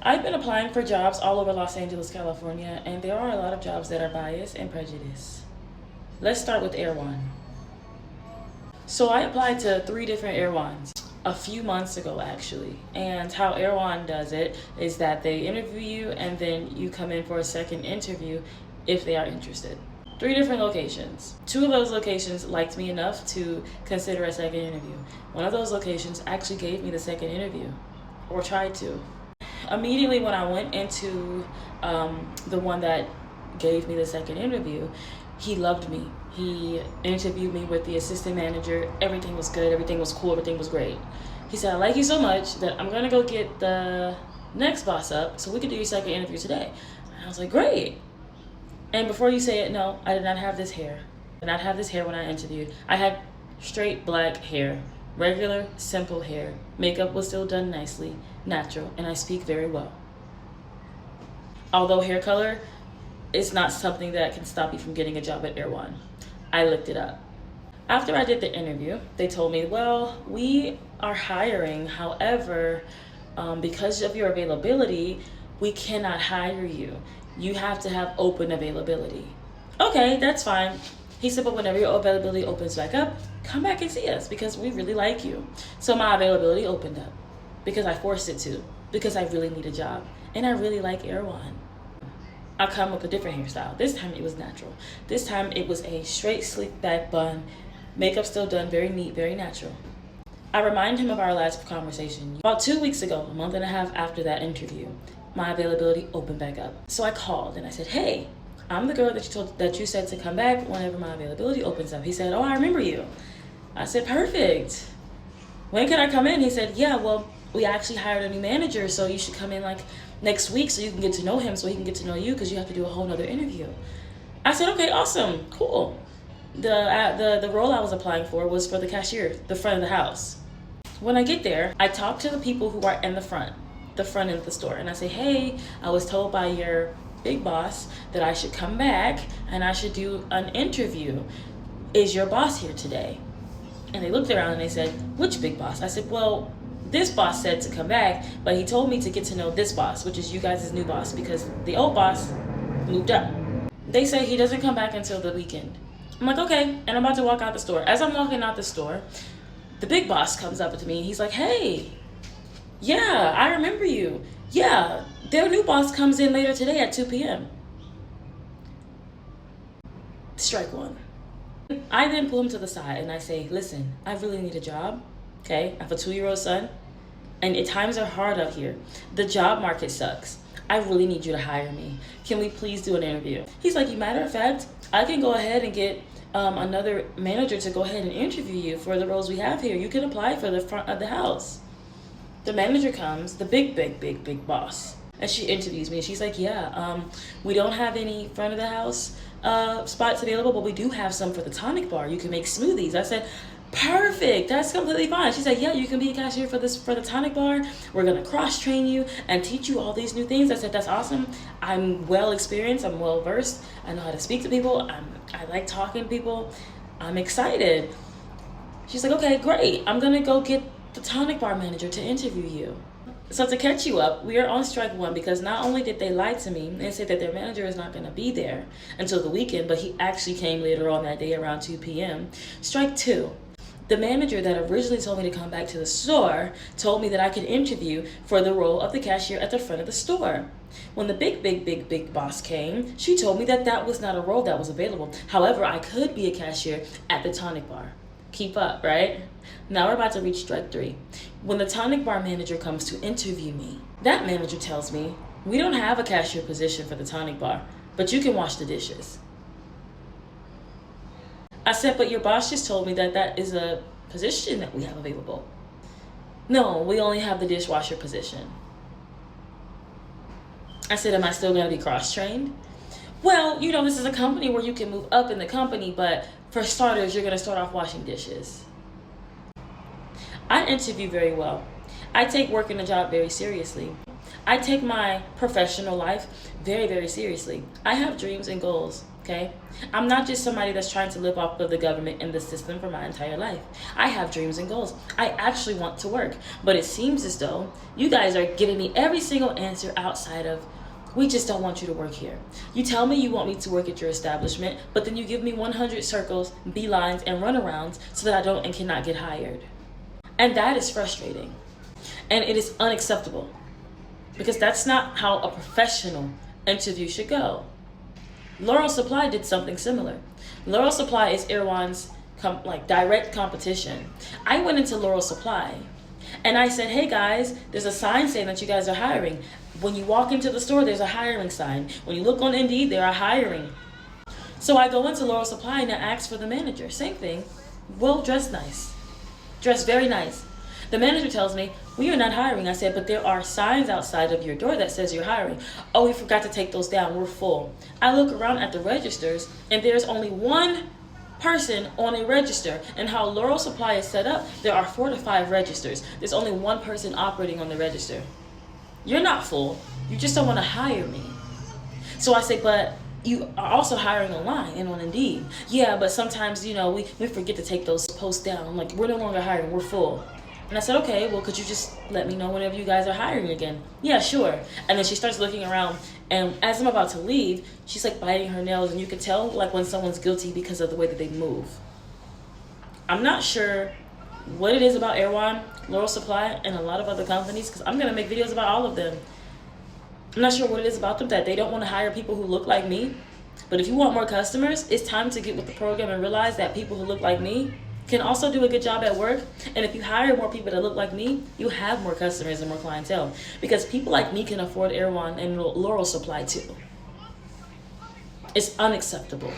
I've been applying for jobs all over Los Angeles, California, and there are a lot of jobs that are biased and prejudiced. Let's start with EREWHON. So I applied to 3 different EREWHONs a few months ago, actually. And how EREWHON does it is that they interview you and then you come in for a second interview if they are interested. 3 different locations. 2 of those locations liked me enough to consider a second interview. One of those locations actually gave me the second interview, or tried to. Immediately when I went into the one that gave me the second interview, he loved me. He interviewed me with the assistant manager. Everything was good, everything was cool, everything was great. He said, I like you so much that I'm gonna go get the next boss up so we can do your second interview today. And I was like, great. And before you say it, no, I did not have this hair. I did not have this hair when I interviewed. I had straight black hair, regular, simple hair. Makeup was still done nicely, natural, and I speak very well. Although hair color is not something that can stop you from getting a job at EREWHON. I looked it up. After I did the interview, they told me, well, we are hiring. However, because of your availability, we cannot hire you. You have to have open availability. Okay, that's fine. He said, but whenever your availability opens back up, come back and see us because we really like you. So my availability opened up because I forced it to, because I really need a job and I really like EREWHON. I come with a different hairstyle. This time it was natural. This time it was a straight sleek back bun, makeup still done, very neat, very natural. I remind him of our last conversation. About 2 weeks ago, a month and a half after that interview, my availability opened back up. So I called and I said, hey, I'm the girl that you said to come back whenever my availability opens up. He said, oh, I remember you. I said, perfect. When can I come in? He said, yeah, well, we actually hired a new manager, so you should come in like next week so you can get to know him so he can get to know you because you have to do a whole nother interview. I said, okay, awesome, cool. The role I was applying for was for the cashier, the front of the house. When I get there, I talk to the people who are in the front end of the store, and I say, hey, I was told by your big boss that I should come back and I should do an interview. Is your boss here today? And they looked around and they said, which big boss? I said, well, this boss said to come back, but he told me to get to know this boss, which is you guys' new boss, because the old boss moved up. They say he doesn't come back until the weekend. I'm like, okay, and I'm about to walk out the store. As I'm walking out the store, the big boss comes up to me and he's like, hey, yeah, I remember you. Yeah, their new boss comes in later today at 2 p.m. Strike one. I then pull him to the side and I say, listen, I really need a job, okay? I have a 2-year-old son, and times are hard out here. The job market sucks. I really need you to hire me. Can we please do an interview? He's like, matter of fact, I can go ahead and get another manager to go ahead and interview you for the roles we have here. You can apply for the front of the house. The manager comes, the big boss, and she interviews me. And she's like, yeah, we don't have any front of the house spots available, but we do have some for the tonic bar. You can make smoothies. I said, perfect, that's completely fine. She said, yeah, you can be a cashier for the tonic bar. We're gonna cross-train you and teach you all these new things. I said, that's awesome. I'm well experienced, I'm well versed. I know how to speak to people. I like talking to people. I'm excited. She's like, okay, great. I'm gonna go get the tonic bar manager to interview you. So to catch you up, we are on strike one because not only did they lie to me and say that their manager is not going to be there until the weekend, but he actually came later on that day around 2 p.m. Strike two, the manager that originally told me to come back to the store told me that I could interview for the role of the cashier at the front of the store. When the big boss came, she told me that that was not a role that was available. However, I could be a cashier at the tonic bar. Keep up, right? Now we're about to reach strike 3. When the tonic bar manager comes to interview me, that manager tells me, we don't have a cashier position for the tonic bar, but you can wash the dishes. I said, but your boss just told me that that is a position that we have available. No, we only have the dishwasher position. I said, am I still gonna be cross-trained? Well, you know, this is a company where you can move up in the company, but for starters, you're gonna start off washing dishes. I interview very well. I take working a job very seriously. I take my professional life very, very seriously. I have dreams and goals. Okay? I'm not just somebody that's trying to live off of the government and the system for my entire life. I have dreams and goals. I actually want to work. But it seems as though you guys are giving me every single answer outside of, we just don't want you to work here. You tell me you want me to work at your establishment, but then you give me 100 circles, beelines, and runarounds so that I don't and cannot get hired. And that is frustrating. And it is unacceptable. Because that's not how a professional interview should go. Laurel Supply did something similar. Laurel Supply is EREWHON's direct competition. I went into Laurel Supply and I said, hey guys, there's a sign saying that you guys are hiring. When you walk into the store, there's a hiring sign. When you look on Indeed, they are hiring. So I go into Laurel Supply and I ask for the manager. Same thing. Well, dressed nice. Dressed very nice. The manager tells me, we are not hiring. I said, but there are signs outside of your door that says you're hiring. Oh, we forgot to take those down. We're full. I look around at the registers and there's only one person on a register. And how Laurel Supply is set up, there are 4 to 5 registers. There's only one person operating on the register. You're not full. You just don't want to hire me. So I say, but you are also hiring online and on Indeed. Yeah, but sometimes, we forget to take those posts down. I'm like, we're no longer hiring. We're full. And I said, okay, well, could you just let me know whenever you guys are hiring again? Yeah, sure. And then she starts looking around, and as I'm about to leave, she's like biting her nails, and you can tell like when someone's guilty because of the way that they move. I'm not sure what it is about EREWHON, Laurel Supply, and a lot of other companies, because I'm going to make videos about all of them. I'm not sure what it is about them that they don't want to hire people who look like me. But if you want more customers, it's time to get with the program and realize that people who look like me can also do a good job at work. And if you hire more people that look like me, you have more customers and more clientele. Because people like me can afford EREWHON and Laurel Supply too. It's unacceptable.